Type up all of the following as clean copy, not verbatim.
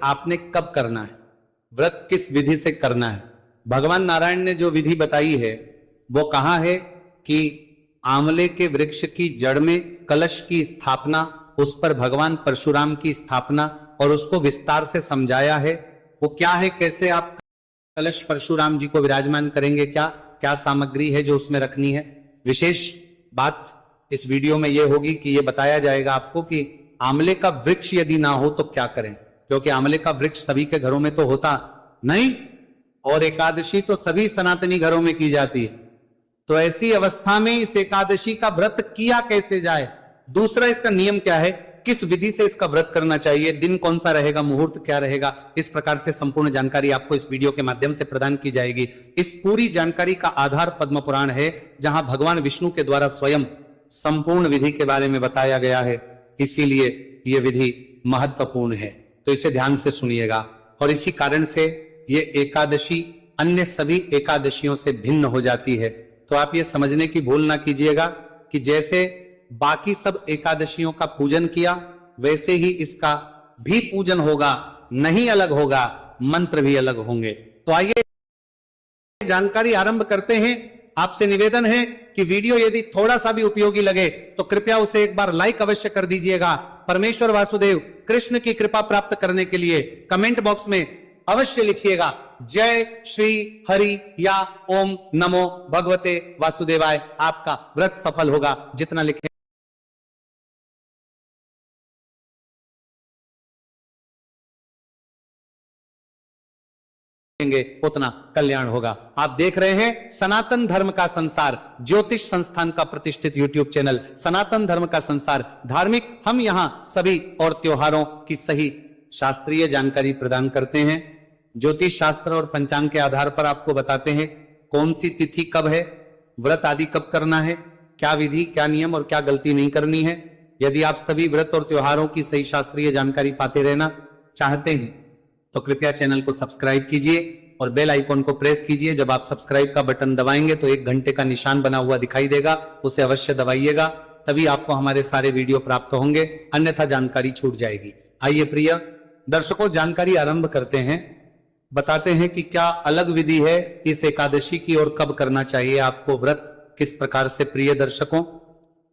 आपने कब करना है, व्रत किस विधि से करना है। भगवान नारायण ने जो विधि बताई है वो कहा है कि आंवले के वृक्ष की जड़ में कलश की स्थापना, उस पर भगवान परशुराम की स्थापना, और उसको विस्तार से समझाया है। वो क्या है, कैसे आप कलश परशुराम जी को विराजमान करेंगे, क्या क्या सामग्री है जो उसमें रखनी है। विशेष बात इस वीडियो में यह होगी कि यह बताया जाएगा आपको कि आंवले का वृक्ष यदि ना हो तो क्या करें, क्योंकि आंवले का वृक्ष सभी के घरों में तो होता नहीं, और एकादशी तो सभी सनातनी घरों में की जाती है। तो ऐसी अवस्था में इस एकादशी का व्रत किया कैसे जाए, दूसरा इसका नियम क्या है, किस विधि से इसका व्रत करना चाहिए, दिन कौन सा रहेगा, मुहूर्त क्या रहेगा, इस प्रकार से संपूर्ण जानकारी आपको इस वीडियो के माध्यम से प्रदान की जाएगी। इस पूरी जानकारी का आधार पद्म पुराण है, जहां भगवान विष्णु के द्वारा स्वयं संपूर्ण विधि के बारे में बताया गया है, इसीलिए यह विधि महत्वपूर्ण है। तो इसे ध्यान से सुनिएगा। और इसी कारण से यह एकादशी अन्य सभी एकादशियों से भिन्न हो जाती है। तो आप ये समझने की भूल ना कीजिएगा कि जैसे बाकी सब एकादशियों का पूजन किया वैसे ही इसका भी पूजन होगा, नहीं अलग होगा, मंत्र भी अलग होंगे। तो आइए जानकारी आरंभ करते हैं। आपसे निवेदन है कि वीडियो यदि थोड़ा सा भी उपयोगी लगे तो कृपया उसे एक बार लाइक अवश्य कर दीजिएगा। परमेश्वर वासुदेव कृष्ण की कृपा प्राप्त करने के लिए कमेंट बॉक्स में अवश्य लिखिएगा जय श्री हरि या ओम नमो भगवते वासुदेवाय। आपका व्रत सफल होगा, जितना लिखें उतना कल्याण होगा। आप देख रहे हैं सनातन धर्म का संसार, ज्योतिष संस्थान का प्रतिष्ठित यूट्यूब चैनल सनातन धर्म का संसार धार्मिक। हम यहां सभी और त्योहारों की सही शास्त्रीय जानकारी प्रदान करते हैं। ज्योतिष शास्त्र और पंचांग के आधार पर आपको बताते हैं कौन सी तिथि कब है, व्रत आदि कब करना है, क्या विधि, क्या नियम और क्या गलती नहीं करनी है। यदि आप सभी व्रत और त्योहारों की सही शास्त्रीय जानकारी पाते रहना चाहते हैं तो कृपया चैनल को सब्सक्राइब कीजिए और बेल आइकॉन को प्रेस कीजिए। जब आप सब्सक्राइब का बटन दबाएंगे तो 1 घंटे का निशान बना हुआ दिखाई देगा, उसे अवश्य दबाइएगा, तभी आपको हमारे सारे वीडियो प्राप्त होंगे, अन्यथा जानकारी छूट जाएगी। आइए प्रिय दर्शकों, जानकारी आरंभ करते हैं। बताते हैं कि क्या अलग विधि है इस एकादशी की और कब करना चाहिए आपको व्रत, किस प्रकार से। प्रिय दर्शकों,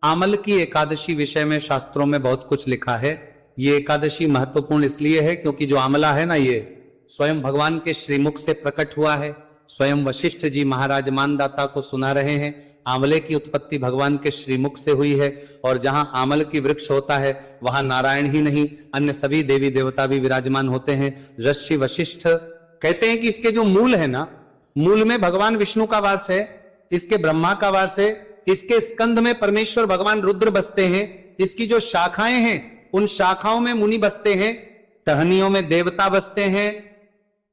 आमल की एकादशी विषय में शास्त्रों में बहुत कुछ लिखा है। ये एकादशी महत्वपूर्ण इसलिए है क्योंकि जो आंवला है ना, ये स्वयं भगवान के श्रीमुख से प्रकट हुआ है। स्वयं वशिष्ठ जी महाराज मानदाता को सुना रहे हैं। आंवले की उत्पत्ति भगवान के श्रीमुख से हुई है, और जहां आंवल की वृक्ष होता है वहां नारायण ही नहीं अन्य सभी देवी देवता भी विराजमान होते हैं। ऋषि वशिष्ठ कहते हैं कि इसके जो मूल है ना, मूल में भगवान विष्णु का वास है, इसके ब्रह्मा का वास है, इसके स्कंद में परमेश्वर भगवान रुद्र बसते हैं, इसकी जो शाखाएं हैं उन शाखाओं में मुनि बसते हैं, टहनियों में देवता बसते हैं,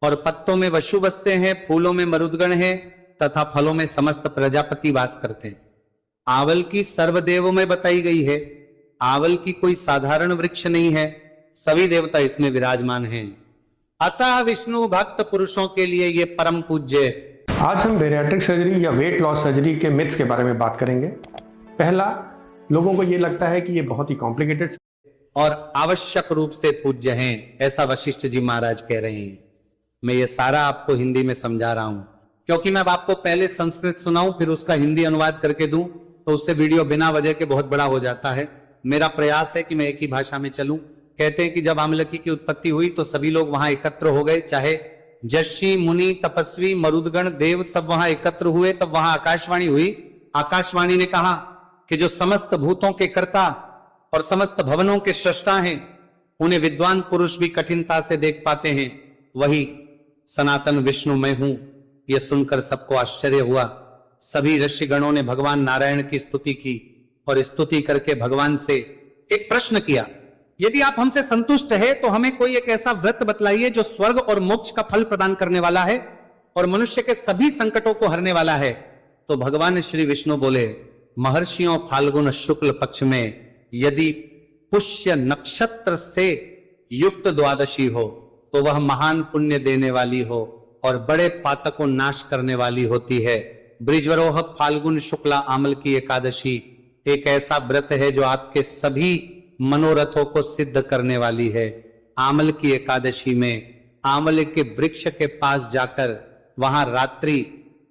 और पत्तों में वशु बसते हैं, फूलों में मरुदगण है, तथा फलों में समस्त प्रजापति वास करते हैं। आवल की सर्वदेवों में बताई गई है। आवल की कोई साधारण वृक्ष नहीं है, सभी देवता इसमें विराजमान हैं। अतः विष्णु भक्त पुरुषों के लिए ये परम पूज्य। आज हम बेरियाट्रिक सर्जरी या वेट लॉस सर्जरी के मिथ्स के बारे में बात करेंगे। पहला, लोगों को ये लगता है कि ये बहुत ही कॉम्प्लिकेटेड और आवश्यक रूप से पूज्य हैं, ऐसा वशिष्ठ जी महाराज कह रहे हैं। मैं ये सारा आपको हिंदी में समझा रहा हूं, क्योंकि मैं आपको पहले संस्कृत सुनाऊं फिर उसका हिंदी अनुवाद करके दूं तो उससे वीडियो बिना वजह के बहुत बड़ा हो जाता है। मेरा प्रयास है कि मैं एक ही भाषा में चलूं। कहते हैं कि जब आमलकी की उत्पत्ति हुई तो सभी लोग वहां एकत्र हो गए, चाहे जशी मुनि तपस्वी मरुदगण देव सब वहां एकत्र हुए। तब वहां आकाशवाणी हुई। आकाशवाणी ने कहा कि जो समस्त भूतों के कर्ता और समस्त भवनों के सृष्टा हैं, उन्हें विद्वान पुरुष भी कठिनता से देख पाते हैं, वही सनातन विष्णु मैं हूं। यह सुनकर सबको आश्चर्य हुआ। सभी ऋषिगणों ने भगवान नारायण की स्तुति की और स्तुति करके भगवान से एक प्रश्न किया, यदि आप हमसे संतुष्ट है तो हमें कोई एक ऐसा व्रत बतलाइए जो स्वर्ग और मोक्ष का फल प्रदान करने वाला है और मनुष्य के सभी संकटों को हरने वाला है। तो भगवान श्री विष्णु बोले, महर्षियों फाल्गुन शुक्ल पक्ष में यदि पुष्य नक्षत्र से युक्त द्वादशी हो तो वह महान पुण्य देने वाली हो और बड़े पातक को नाश करने वाली होती है। ब्रिजवरोह फाल्गुन शुक्ला आमल की एकादशी एक ऐसा व्रत है जो आपके सभी मनोरथों को सिद्ध करने वाली है। आमल की एकादशी में आंवले के वृक्ष के पास जाकर वहां रात्रि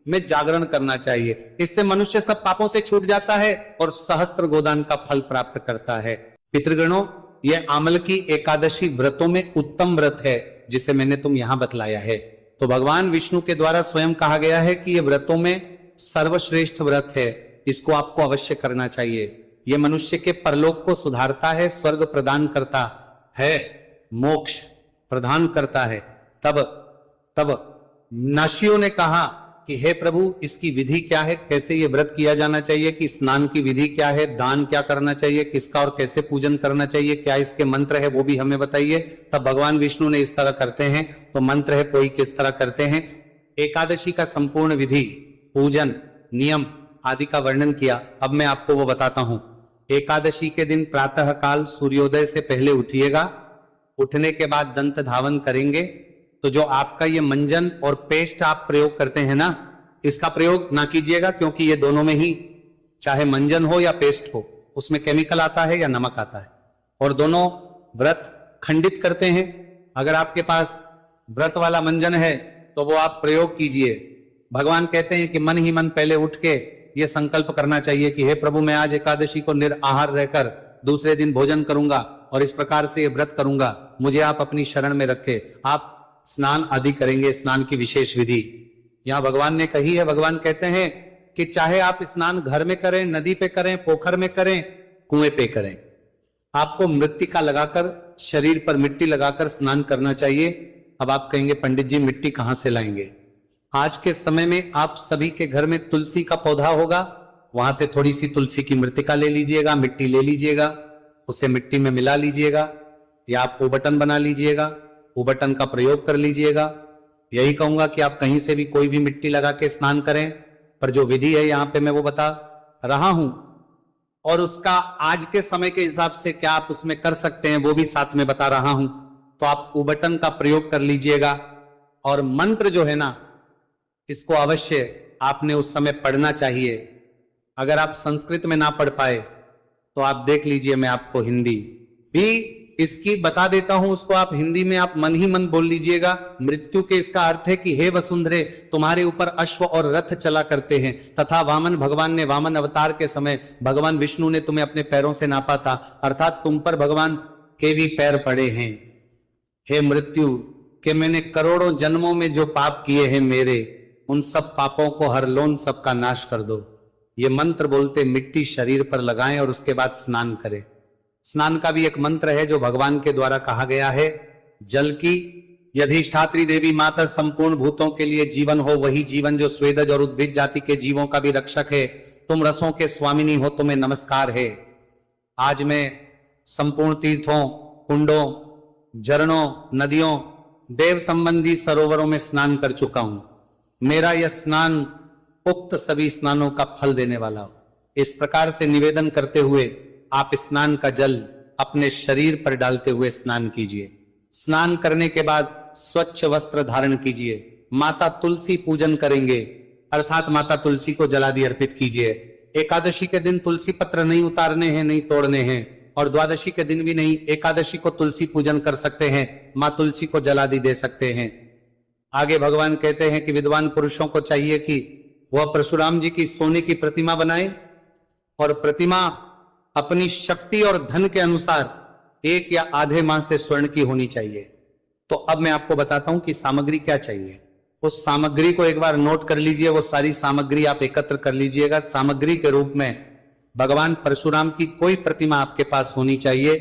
में जागरण करना चाहिए। इससे मनुष्य सब पापों से छूट जाता है और सहस्त्र गोदान का फल प्राप्त करता है। पितृगणों, यह आमल की एकादशी व्रतों में उत्तम व्रत है जिसे मैंने तुम यहां बतलाया है। तो भगवान विष्णु के द्वारा स्वयं कहा गया है कि यह व्रतों में सर्वश्रेष्ठ व्रत है, इसको आपको अवश्य करना चाहिए। यह मनुष्य के परलोक को सुधारता है, स्वर्ग प्रदान करता है, मोक्ष प्रदान करता है। तब नाशियों ने कहा कि हे प्रभु, इसकी विधि क्या है, कैसे ये व्रत किया जाना चाहिए, कि स्नान की विधि क्या है, दान क्या करना चाहिए, किसका और कैसे पूजन करना चाहिए, क्या इसके मंत्र है वो भी हमें बताइए। तब भगवान विष्णु ने इस तरह करते हैं, तो मंत्र है कोई किस तरह करते हैं। एकादशी का संपूर्ण विधि, पूजन, नियम आदि का वर्णन किया। अब मैं आपको वो बताता हूं। एकादशी के दिन प्रातः काल सूर्योदय से पहले उठिएगा। उठने के बाद दंत धावन करेंगे। तो जो आपका ये मंजन और पेस्ट आप प्रयोग करते हैं ना, इसका प्रयोग ना कीजिएगा, क्योंकि ये दोनों में ही, चाहे मंजन हो या पेस्ट हो, उसमें केमिकल आता है या नमक आता है, और दोनों व्रत खंडित करते हैं। अगर आपके पास व्रत वाला मंजन है तो वो आप प्रयोग कीजिए। भगवान कहते हैं कि मन ही मन पहले उठ के ये संकल्प करना चाहिए कि हे प्रभु, मैं आज एकादशी को निराहार रहकर दूसरे दिन भोजन करूंगा और इस प्रकार से ये व्रत करूंगा, मुझे आप अपनी शरण में रखे। आप स्नान आदि करेंगे, स्नान की विशेष विधि यहां भगवान ने कही है। भगवान कहते हैं कि चाहे आप स्नान घर में करें, नदी पे करें, पोखर में करें, कुएं पे करें, आपको मृत्तिका लगाकर, शरीर पर मिट्टी लगाकर स्नान करना चाहिए। अब आप कहेंगे पंडित जी मिट्टी कहां से लाएंगे? आज के समय में आप सभी के घर में तुलसी का पौधा होगा, वहां से थोड़ी सी तुलसी की मृत्तिका ले लीजिएगा, मिट्टी ले लीजिएगा, उसे मिट्टी में मिला लीजिएगा, या आप उबटन बना लीजिएगा, उबटन का प्रयोग कर लीजिएगा। यही कहूंगा कि आप कहीं से भी कोई भी मिट्टी लगा के स्नान करें, पर जो विधि है यहां पे मैं वो बता रहा हूं, और उसका आज के समय के हिसाब से क्या आप उसमें कर सकते हैं वो भी साथ में बता रहा हूं। तो आप उबटन का प्रयोग कर लीजिएगा, और मंत्र जो है ना, इसको अवश्य आपने उस समय पढ़ना चाहिए। अगर आप संस्कृत में ना पढ़ पाए तो आप देख लीजिए, मैं आपको हिंदी भी इसकी बता देता हूं, उसको आप हिंदी में आप मन ही मन बोल लीजिएगा। मृत्यु के इसका अर्थ है कि हे वसुंधरे, तुम्हारे ऊपर अश्व और रथ चला करते हैं, तथा वामन भगवान ने, वामन अवतार के समय भगवान विष्णु ने तुम्हें अपने पैरों से नापा था, अर्थात तुम पर भगवान के भी पैर पड़े हैं। हे मृत्यु, कि मैंने करोड़ों जन्मों में जो पाप किए हैं मेरे, उन सब पापों को हर लोन सबका नाश कर दो। ये मंत्र बोलते मिट्टी शरीर पर लगाएं और उसके बाद स्नान करें। स्नान का भी एक मंत्र है जो भगवान के द्वारा कहा गया है। जल की यधिष्ठात्री देवी माता संपूर्ण भूतों के लिए जीवन हो, वही जीवन जो स्वेदज और उद्भिद जाति के जीवों का भी रक्षक है। तुम रसों के स्वामिनी हो, तुम्हें नमस्कार है। आज मैं संपूर्ण तीर्थों, कुंडों, झरनों, नदियों, देव संबंधी सरोवरों में स्नान कर चुका हूं। मेरा यह स्नान उक्त सभी स्नानों का फल देने वाला हो। इस प्रकार से निवेदन करते हुए आप स्नान का जल अपने शरीर पर डालते हुए स्नान कीजिए। स्नान करने के बाद स्वच्छ वस्त्र धारण कीजिए। माता तुलसी पूजन करेंगे, अर्थात माता तुलसी को जलादि अर्पित कीजिए। एकादशी के दिन तुलसी पत्र नहीं उतारने हैं, नहीं तोड़ने हैं, और द्वादशी के दिन भी नहीं। एकादशी को तुलसी पूजन कर सकते हैं, मां तुलसी को जलादि दे सकते हैं। आगे भगवान कहते हैं कि विद्वान पुरुषों को चाहिए कि वह परशुराम जी की सोने की प्रतिमा बनाए, और प्रतिमा अपनी शक्ति और धन के अनुसार 1 या आधे माह से स्वर्ण की होनी चाहिए। तो अब मैं आपको बताता हूं कि सामग्री क्या चाहिए। उस सामग्री को एक बार नोट कर लीजिए, वो सारी सामग्री आप एकत्र कर लीजिएगा। सामग्री के रूप में भगवान परशुराम की कोई प्रतिमा आपके पास होनी चाहिए।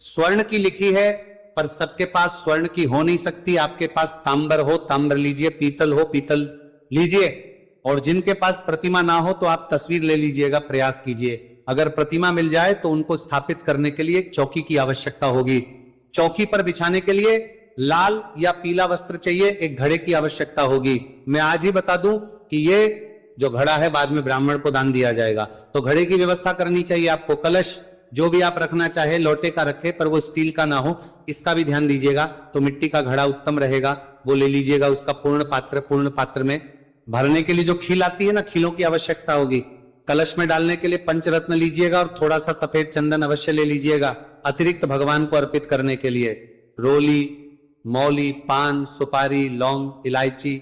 स्वर्ण की लिखी है, पर सबके पास स्वर्ण की हो नहीं सकती। आपके पास तांबर हो, तांबर लीजिए, पीतल हो, पीतल लीजिए, और जिनके पास प्रतिमा ना हो तो आप तस्वीर ले लीजिएगा, प्रयास कीजिए। अगर प्रतिमा मिल जाए तो उनको स्थापित करने के लिए चौकी की आवश्यकता होगी। चौकी पर बिछाने के लिए लाल या पीला वस्त्र चाहिए, एक घड़े की आवश्यकता होगी। मैं आज ही बता दूं कि ये जो घड़ा है बाद में ब्राह्मण को दान दिया जाएगा, तो घड़े की व्यवस्था करनी चाहिए आपको। कलश जो भी आप रखना चाहे लोटे का रखे, पर वो स्टील का ना हो, इसका भी ध्यान दीजिएगा। तो मिट्टी का घड़ा उत्तम रहेगा, वो ले लीजिएगा। उसका पूर्ण पात्र में भरने के लिए जो खील आती है ना, खीलों की आवश्यकता होगी। कलश में डालने के लिए पंचरत्न लीजिएगा, और थोड़ा सा सफेद चंदन अवश्य ले लीजिएगा, अतिरिक्त भगवान को अर्पित करने के लिए। रोली, मौली, पान, सुपारी, लौंग, इलायची,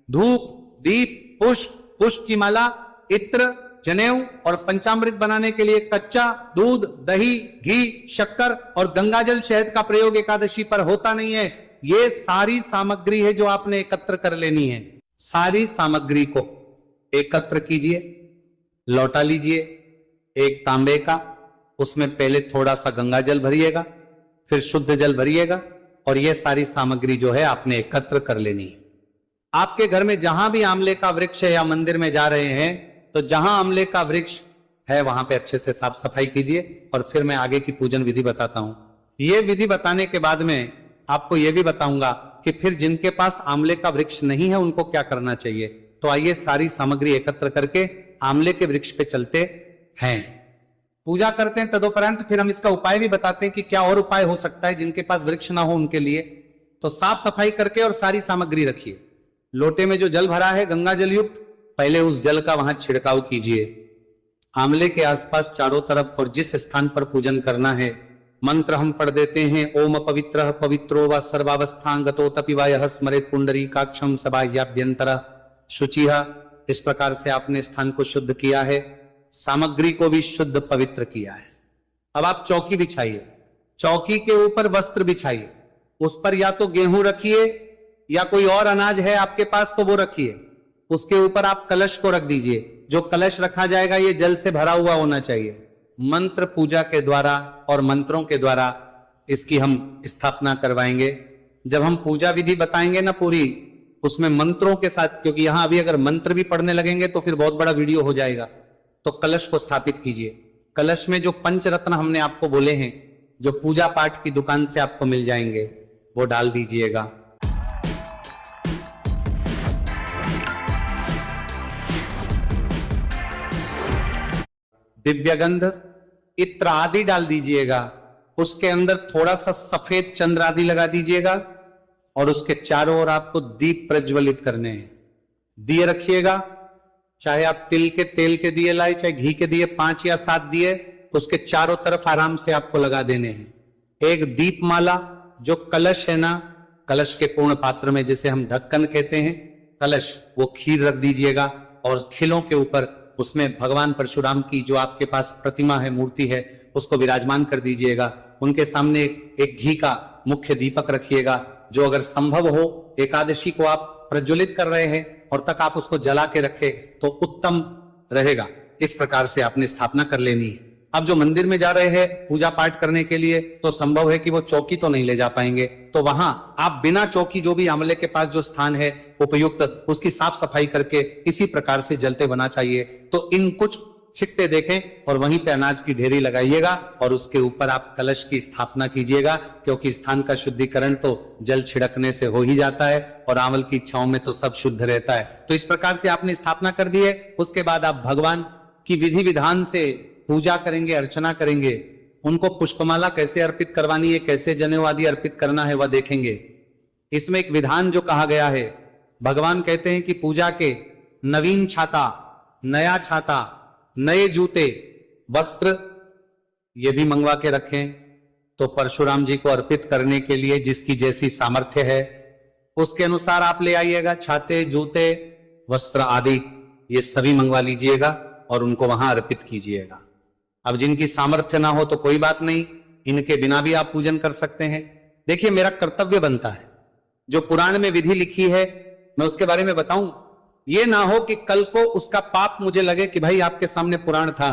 धूप, दीप, पुष्प की माला, इत्र, जनेऊ और पंचामृत बनाने के लिए कच्चा दूध, दही, घी, शक्कर और गंगाजल शहद का प्रयोग एकादशी पर होता नहीं है। ये सारी सामग्री है जो आपने एकत्र कर लेनी है। सारी सामग्री को एकत्र कीजिए, लौटा लीजिए एक तांबे का, उसमें पहले थोड़ा सा गंगाजल भरिएगा, फिर शुद्ध जल भरिएगा और यह सारी सामग्री जो है आपने एकत्र कर लेनी है। आपके घर में जहां भी आंवले का वृक्ष है या मंदिर में जा रहे हैं तो जहां आंवले का वृक्ष है वहां पे अच्छे से साफ सफाई कीजिए और फिर मैं आगे की पूजन विधि बताता हूं। यह विधि बताने के बाद में आपको यह भी बताऊंगा कि फिर जिनके पास आंवले का वृक्ष नहीं है उनको क्या करना चाहिए। तो आइए सारी सामग्री एकत्र करके आंवले के वृक्ष पे चलते हैं, पूजा करते हैं। तदुपरांत फिर हम इसका उपाय भी बताते हैं कि क्या और उपाय हो सकता है जिनके पास वृक्ष ना हो उनके लिए। तो साफ सफाई करके और सारी सामग्री रखिए। लोटे में जो जल भरा है गंगा जल युक्त, पहले उस जल का वहां छिड़काव कीजिए। आंवले के आसपास चारों तरफ और जिस स्थान पर पूजन करना है मंत्र हम पढ़ देते हैं। ओम पवित्रः पवित्रो व सर्वावस्थांगतो तपिवायः स्मरेत पुंडरीकाक्षं सबाह्याभ्यंतरः शुचिः। इस प्रकार से आपने स्थान को शुद्ध किया है, सामग्री को भी शुद्ध पवित्र किया है। अब आप चौकी बिछाइए, चौकी के ऊपर वस्त्र बिछाइए, उस पर या तो गेहूं रखिए या कोई और अनाज है आपके पास तो वो रखिए। उसके ऊपर आप कलश को रख दीजिए। जो कलश रखा जाएगा ये जल से भरा हुआ होना चाहिए। मंत्र पूजा के द्वारा और मंत्रों के द्वारा इसकी हम स्थापना करवाएंगे। जब हम पूजा विधि बताएंगे ना पूरी, उसमें मंत्रों के साथ, क्योंकि यहां अभी अगर मंत्र भी पढ़ने लगेंगे तो फिर बहुत बड़ा वीडियो हो जाएगा। तो कलश को स्थापित कीजिए। कलश में जो पंचरत्न हमने आपको बोले हैं, जो पूजा पाठ की दुकान से आपको मिल जाएंगे, वो डाल दीजिएगा। दिव्यगंध, इत्र आदि डाल दीजिएगा। उसके अंदर थोड़ा सा सफेद चंद्र आदि लगा दीजिएगा और उसके चारों ओर आपको दीप प्रज्वलित करने हैं। दिए रखिएगा, चाहे आप तिल के तेल के दिए लाए, चाहे घी के दिए 5 या 7 दिए, उसके चारों तरफ आराम से आपको लगा देने हैं। एक दीप माला, जो कलश है ना, कलश के पूर्ण पात्र में जिसे हम ढक्कन कहते हैं, कलश, वो खीर रख दीजिएगा और खिलों के ऊपर उसमें भगवान परशुराम की जो आपके पास प्रतिमा है, मूर्ति है, उसको विराजमान कर दीजिएगा। उनके सामने एक घी का मुख्य दीपक रखिएगा, जो अगर संभव हो एकादशी को आप प्रज्वलित कर रहे हैं और तक आप उसको जला के रखे तो उत्तम रहेगा। इस प्रकार से आपने स्थापना कर लेनी है। अब जो मंदिर में जा रहे हैं पूजा पाठ करने के लिए, तो संभव है कि वो चौकी तो नहीं ले जा पाएंगे, तो वहां आप बिना चौकी, जो भी आंवले के पास जो स्थान है उपयुक्त, उसकी साफ सफाई करके इसी प्रकार से जलते बना चाहिए। तो इन कुछ छिट्टे देखें और वहीं पे अनाज की ढेरी लगाइएगा और उसके ऊपर आप कलश की स्थापना कीजिएगा, क्योंकि स्थान का शुद्धिकरण तो जल छिड़कने से हो ही जाता है और आंवल की इच्छाओं में तो सब शुद्ध रहता है। तो इस प्रकार से आपने स्थापना कर दी है। उसके बाद आप भगवान की विधि विधान से पूजा करेंगे, अर्चना करेंगे। उनको पुष्पमाला कैसे अर्पित करवानी है, कैसे जनेऊ आदि अर्पित करना है, वह देखेंगे। इसमें एक विधान जो कहा गया है, भगवान कहते हैं कि पूजा के नवीन छाता, नया छाता, नए जूते, वस्त्र ये भी मंगवा के रखें। तो परशुराम जी को अर्पित करने के लिए जिसकी जैसी सामर्थ्य है उसके अनुसार आप ले आइएगा। छाते, जूते, वस्त्र आदि ये सभी मंगवा लीजिएगा और उनको वहां अर्पित कीजिएगा। अब जिनकी सामर्थ्य ना हो तो कोई बात नहीं, इनके बिना भी आप पूजन कर सकते हैं। देखिए, मेरा कर्तव्य बनता है, जो पुराण में विधि लिखी है मैं उसके बारे में बताऊं। ये ना हो कि कल को उसका पाप मुझे लगे कि भाई आपके सामने पुराण था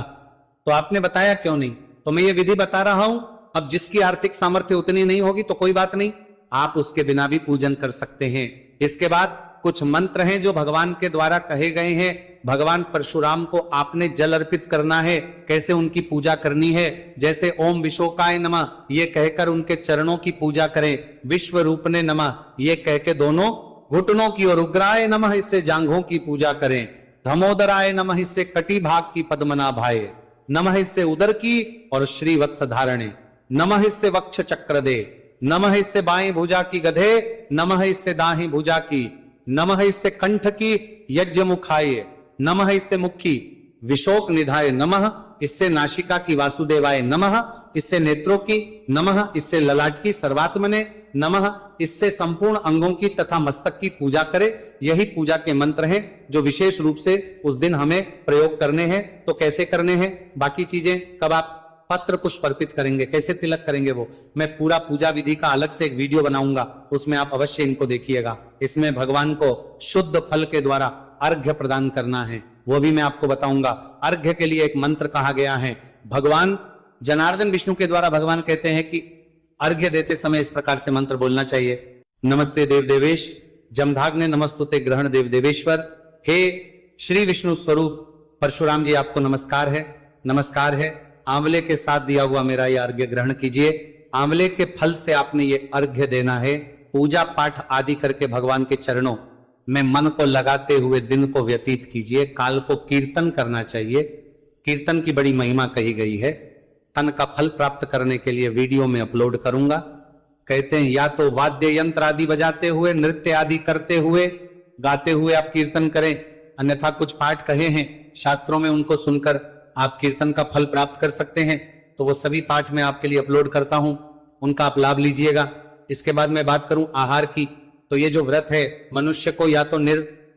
तो आपने बताया क्यों नहीं। तो मैं ये विधि बता रहा हूं। अब जिसकी आर्थिक सामर्थ्य उतनी नहीं होगी तो कोई बात नहीं, आप उसके बिना भी पूजन कर सकते हैं। इसके बाद कुछ मंत्र हैं जो भगवान के द्वारा कहे गए हैं। भगवान परशुराम को आपने जल अर्पित करना है, कैसे उनकी पूजा करनी है। जैसे ओम विशोकाय नमः ये कहकर उनके चरणों की पूजा करें, विश्व रूपने नमः ये कह के दोनों घुटनों की, और उग्राय नमः इससे जांघों की पूजा करें, धमोदराय नमः इससे कटी भाग की पद्मनाभाय नमः इससे उदर की और श्रीवत्स धारणे, नमः इससे वक्ष चक्र दे, नमः इससे बाएं भुजा की गधे, नमः इससे दाहिनी भुजा की, नमः इससे कंठ की यज्ञ मुखाये, नमः इससे मुखी, विशोक निधाय नमः, इससे नासिका की वासुदेवाय नमः, इससे नेत्रों की नमः, इससे ललाट की सर्वात्मने नमः, इससे संपूर्ण अंगों की तथा मस्तक की पूजा करें। यही पूजा के मंत्र हैं जो विशेष रूप से उस दिन हमें प्रयोग करने हैं। तो कैसे करने हैं, बाकी चीजें कब आप पत्र पुष्प अर्पित करेंगे, कैसे तिलक करेंगे, वो मैं पूरा पूजा विधि का अलग से एक वीडियो बनाऊंगा, उसमें आप अवश्य इनको देखिएगा। इसमें भगवान को शुद्ध फल के द्वारा अर्घ्य प्रदान करना है, वो भी मैं आपको बताऊंगा। अर्घ्य के लिए एक मंत्र कहा गया है, भगवान जनार्दन विष्णु के द्वारा भगवान कहते हैं कि अर्घ्य देते समय इस प्रकार से मंत्र बोलना चाहिए। नमस्ते देव देवेश, जमधाग्ने नमस्तुते ग्रहण देव देवेश्वर। हे श्री विष्णु स्वरूप परशुराम जी, आपको नमस्कार है, नमस्कार है। आंवले के साथ दिया हुआ मेरा ये अर्घ्य ग्रहण कीजिए। आंवले के फल से आपने ये अर्घ्य देना है। पूजा पाठ आदि करके भगवान के चरणों में मन को लगाते हुए दिन को व्यतीत कीजिए। काल को कीर्तन करना चाहिए, कीर्तन की बड़ी महिमा कही गई है। तन का फल प्राप्त करने के लिए वीडियो में अपलोड करूंगा। कहते हैं या तो वाद्य यंत्र आदि बजाते हुए, नृत्य आदि करते हुए, गाते हुए आप कीर्तन करें, अन्यथा कुछ पाठ कहे हैं शास्त्रों में, उनको सुनकर आप कीर्तन का फल प्राप्त कर सकते हैं। तो वो सभी पाठ मैं आपके लिए अपलोड करता हूं, उनका आप लाभ लीजिएगा। इसके बाद मैं बात करूं आहार की, तो ये जो व्रत है मनुष्य को या तो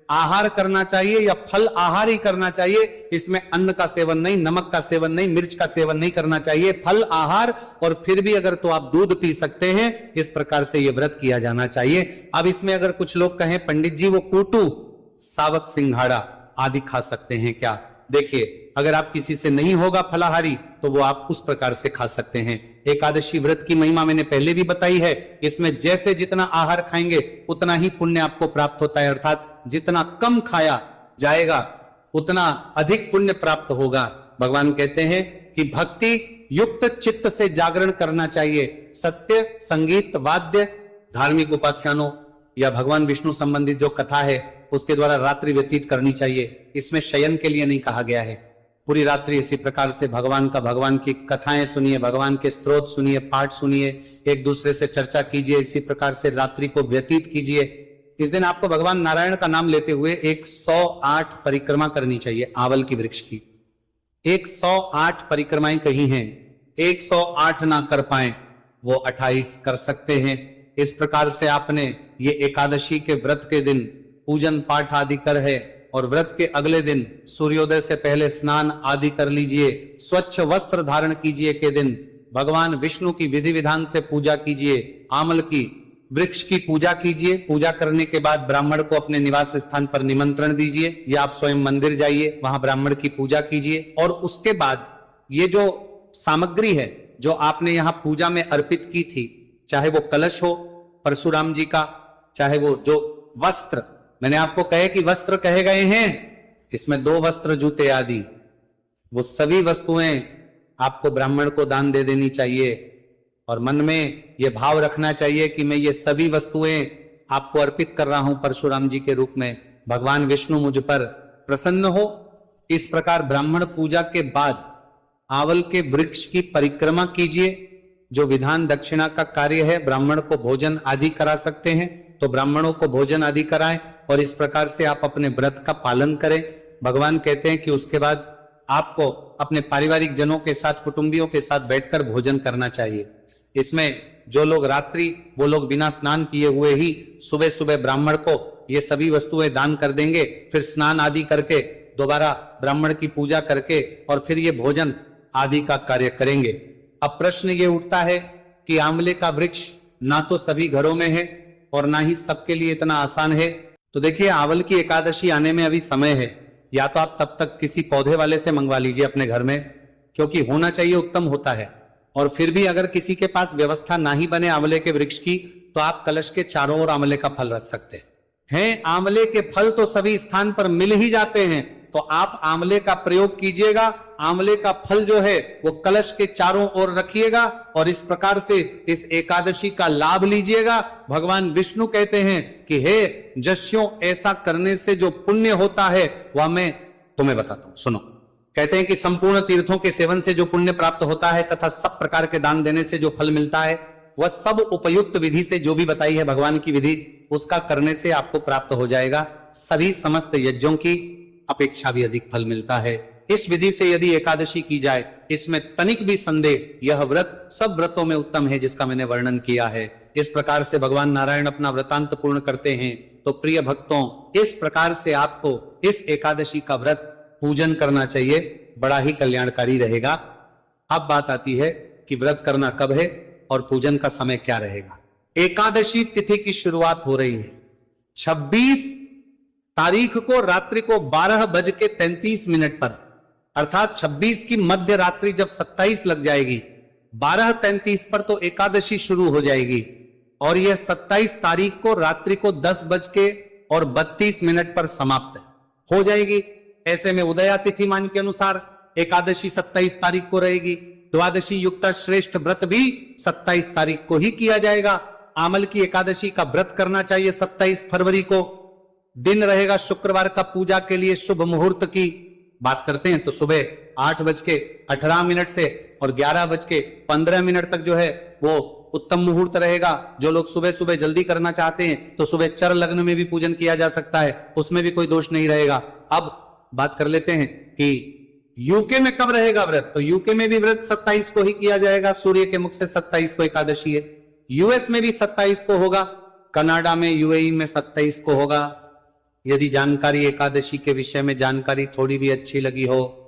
आहार करना चाहिए या फल आहार ही करना चाहिए। इसमें अन्न का सेवन नहीं, नमक का सेवन नहीं, मिर्च का सेवन नहीं करना चाहिए, फल आहार। और फिर भी अगर तो आप दूध पी सकते हैं, इस प्रकार से यह व्रत किया जाना चाहिए। अब इसमें अगर कुछ लोग कहें पंडित जी वो कूटू, सावक, सिंघाड़ा आदि खा सकते हैं क्या? देखिए, अगर आप किसी से नहीं होगा फलाहारी तो वो आप उस प्रकार से खा सकते हैं। एकादशी व्रत की महिमा मैंने पहले भी बताई है। इसमें जैसे जितना आहार खाएंगे उतना ही पुण्य आपको प्राप्त होता है, अर्थात जितना कम खाया जाएगा उतना अधिक पुण्य प्राप्त होगा। भगवान कहते हैं कि भक्ति युक्त चित्त से जागरण करना चाहिए। सत्य, संगीत, वाद्य, धार्मिक उपाख्यानों या भगवान विष्णु संबंधित जो कथा है उसके द्वारा रात्रि व्यतीत करनी चाहिए। इसमें शयन के लिए नहीं कहा गया है। पूरी रात्रि इसी प्रकार से भगवान की कथाएं सुनिए, भगवान के स्तोत्र सुनिए, पाठ सुनिए, एक दूसरे से चर्चा कीजिए, इसी प्रकार से रात्रि को व्यतीत कीजिए। इस दिन आपको भगवान नारायण का नाम लेते हुए 108 परिक्रमा करनी चाहिए आवल की वृक्ष की। 108 परिक्रमाएं कही हैं, 108 ना कर पाए वो 28 कर सकते हैं। इस प्रकार से आपने ये एकादशी के व्रत के दिन पूजन पाठ आदि कर है और व्रत के अगले दिन सूर्योदय से पहले स्नान आदि कर लीजिए। स्वच्छ वस्त्र धारण कीजिए के दिन भगवान विष्णु की विधि विधान से पूजा कीजिए। आमल की वृक्ष की पूजा कीजिए। पूजा करने के बाद ब्राह्मण को अपने निवास स्थान पर निमंत्रण दीजिए या आप स्वयं मंदिर जाइए, वहां ब्राह्मण की पूजा कीजिए। और उसके बाद ये जो सामग्री है जो आपने यहाँ पूजा में अर्पित की थी, चाहे वो कलश हो परशुराम जी का, चाहे वो जो वस्त्र, मैंने आपको कहे कि वस्त्र कहे गए हैं, इसमें 2 वस्त्र, जूते आदि, वो सभी वस्तुएं आपको ब्राह्मण को दान दे देनी चाहिए। और मन में यह भाव रखना चाहिए कि मैं ये सभी वस्तुएं आपको अर्पित कर रहा हूं परशुराम जी के रूप में, भगवान विष्णु मुझ पर प्रसन्न हो। इस प्रकार ब्राह्मण पूजा के बाद आवल के वृक्ष की परिक्रमा कीजिए। जो विधान दक्षिणा का कार्य है, ब्राह्मण को भोजन आदि करा सकते हैं तो ब्राह्मणों को भोजन आदि कराएं और इस प्रकार से आप अपने व्रत का पालन करें। भगवान कहते हैं कि उसके बाद आपको अपने पारिवारिक जनों के साथ, कुटुंबियों के साथ बैठकर भोजन करना चाहिए। इसमें जो लोग रात्रि, वो लोग बिना स्नान किए हुए ही सुबह सुबह ब्राह्मण को ये सभी वस्तुएं दान कर देंगे, फिर स्नान आदि करके दोबारा ब्राह्मण की पूजा करके और फिर ये भोजन आदि का कार्य करेंगे। अब प्रश्न ये उठता है कि आंवले का वृक्ष ना तो सभी घरों में है और ना ही सबके लिए इतना आसान है। तो देखिए, आवल की एकादशी आने में अभी समय है। या तो आप तब तक किसी पौधे वाले से मंगवा लीजिए अपने घर में, क्योंकि होना चाहिए, उत्तम होता है। और फिर भी अगर किसी के पास व्यवस्था ना ही बने आंवले के वृक्ष की, तो आप कलश के चारों ओर आंवले का फल रख सकते हैं। आंवले के फल तो सभी स्थान पर मिल ही जाते हैं, तो आप आंवले का प्रयोग कीजिएगा। आंवले का फल जो है वो कलश के चारों ओर रखिएगा और इस प्रकार से इस एकादशी का लाभ लीजिएगा। भगवान विष्णु कहते हैं कि हे जस्यों, ऐसा करने से जो पुण्य होता है वह मैं तुम्हें बताता हूं, सुनो। कहते हैं कि संपूर्ण तीर्थों के सेवन से जो पुण्य प्राप्त होता है तथा सब प्रकार के दान देने से जो फल मिलता है, वह सब उपयुक्त विधि से जो भी बताई है भगवान की विधि, उसका करने से आपको प्राप्त हो जाएगा। सभी समस्त यज्ञों की अपेक्षा भी अधिक फल मिलता है। इस विधि से यदि एकादशी की जाए, इसमें तनिक भी संदेह, यह व्रत सब व्रतों में उत्तम है जिसका मैंने वर्णन किया है। इस प्रकार से भगवान नारायण अपना व्रतांत पूर्ण करते हैं। तो प्रिय भक्तों, इस प्रकार से आपको इस एकादशी का व्रत पूजन करना चाहिए, बड़ा ही कल्याणकारी रहेगा। अब बात आती है कि व्रत करना कब है और पूजन का समय क्या रहेगा। एकादशी तिथि की शुरुआत हो रही है 26 तारीख को रात्रि को 12:33 पर, अर्थात 26 की मध्य रात्रि जब 27 लग जाएगी 12:33 पर तो एकादशी शुरू हो जाएगी और यह 27 तारीख को रात्रि को 10:32 पर समाप्त हो जाएगी। ऐसे में उदया तिथि मान के अनुसार एकादशी 27 तारीख को रहेगी। द्वादशी युक्ता श्रेष्ठ व्रत भी 27 तारीख को ही किया जाएगा। आमल की एकादशी का व्रत करना चाहिए 27 फरवरी को। दिन रहेगा शुक्रवार का, पूजा के लिए शुभ मुहूर्त की बात करते हैं तो सुबह 8:18 से और 11:15 तक जो है वो उत्तम मुहूर्त रहेगा। जो लोग सुबह सुबह जल्दी करना चाहते हैं तो सुबह चर लग्न में भी पूजन किया जा सकता है, उसमें भी कोई दोष नहीं रहेगा। अब बात कर लेते हैं कि यूके में कब रहेगा व्रत। तो यूके में भी व्रत 27 को ही किया जाएगा, सूर्य के मुख से 27 को एकादशी है। यूएस में भी 27 को होगा, कनाडा में, यूएई में 27 को होगा। यदि जानकारी एकादशी के विषय में जानकारी थोड़ी भी अच्छी लगी हो